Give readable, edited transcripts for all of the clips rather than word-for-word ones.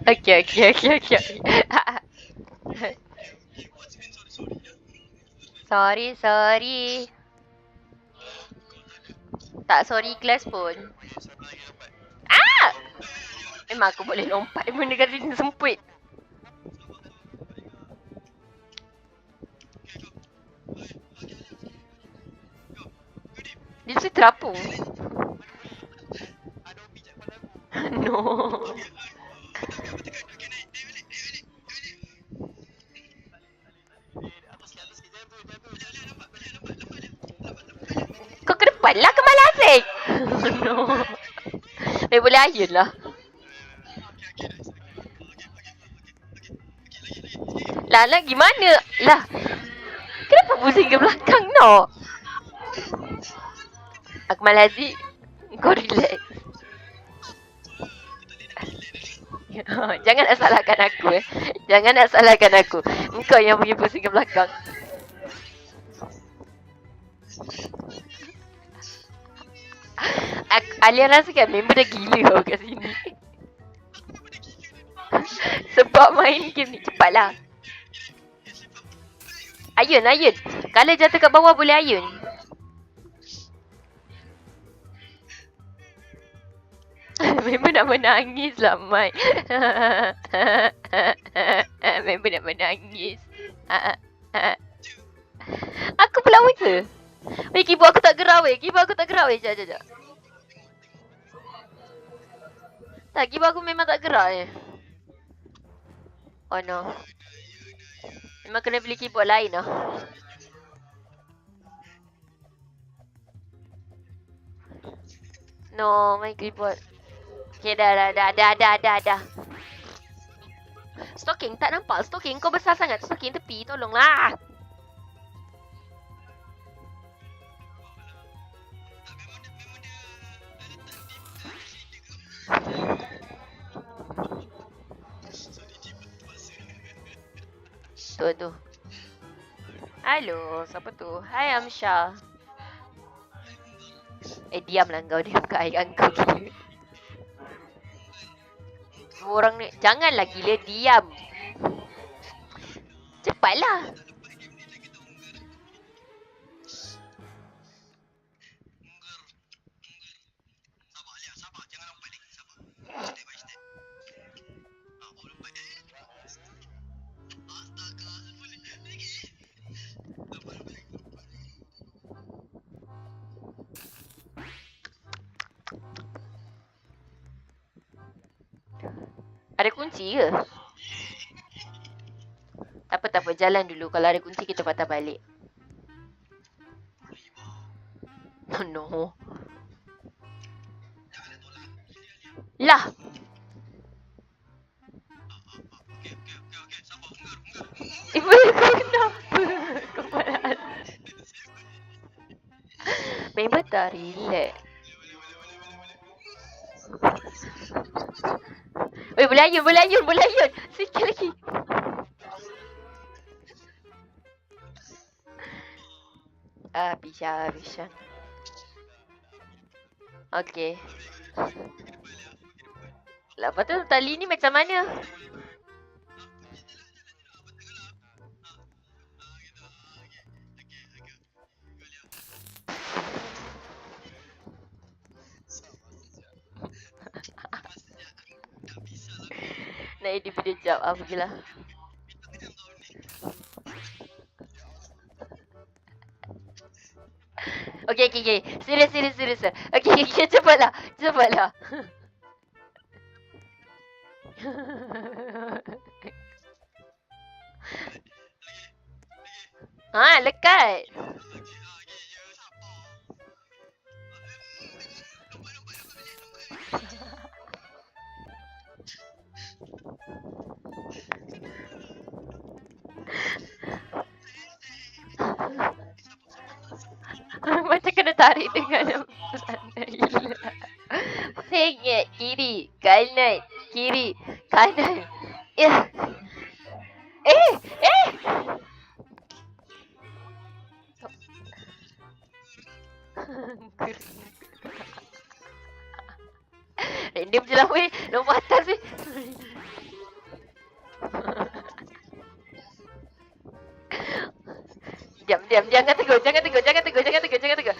Okay. Sorry. Tak sorry kelas pun. Ah! Memang aku boleh lompat benda kat sini sempit. Dia mesti terapung. No. Kau ke depan lah, ke malas no. Boleh ayun lah. Lah gimana? Lah. Kenapa pusing ke belakang no? Akmal Haziq, kau relax. Jangan nak salahkan aku Jangan nak salahkan aku. Engkau yang pergi pusing ke belakang. Alia rasa kan member dah gila kau kat sini. Sebab main game ni. Cepatlah. Ayun. Kalau jatuh kat bawah boleh ayun. Member nak menangis lah, Mai. Member nak menangis. Aku pula ke? Weh, keyboard aku tak gerak weh. Sekejap. Tak, keyboard aku memang tak gerak Oh no. Memang kena beli keyboard lain lah. No, my keyboard. Okay, dah. Stocking tak nampak. Stocking kau besar sangat. Stocking tepi, tolonglah. Tu. Halo, siapa tu? Hai Amsha. Diamlah kau. Diam kat air kau gila. Semua orang ni, janganlah gila, diam. Cepatlah. Ada kunci ke? Tak apa. Jalan dulu. Kalau ada kunci, kita patah balik. Oh no. Lah. Ibu kau kenapa? Kau panas. Member tak relax. Weh, boleh ayun. Sikit lagi. Bisa. Okay. Lepas tu tali ni macam mana? Nak edit video jap. Pergilah. Okay. Serius. Okay, cepatlah. Lekat. Macam kena tarik dengan sengit kiri kanan. Random je lah weh. Nombor atas weh. Diam, diam. Jangan tegur, jangan tegur, jangan tegur, jangan tegur, jangan tegur.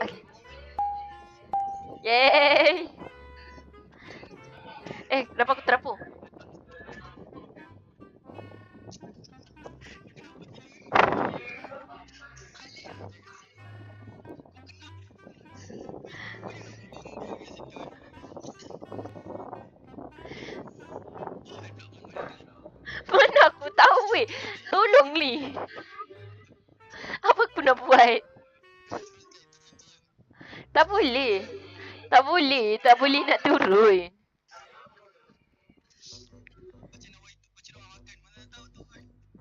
Okay. Yeay. Kenapa aku terapung? Mana aku tahu weh. Tolong Li. Apa aku nak buat? Tak boleh. Tak boleh. Tak boleh nak turun.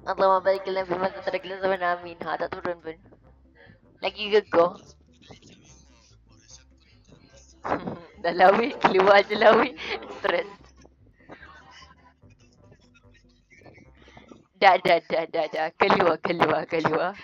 Allahumma barik lana fi ma qaddaraka zaman amin. Ha, tak turun pun. Lagi gegoh. Dah lah weh. Keluar je lah weh. Stress. Dah. Keluar.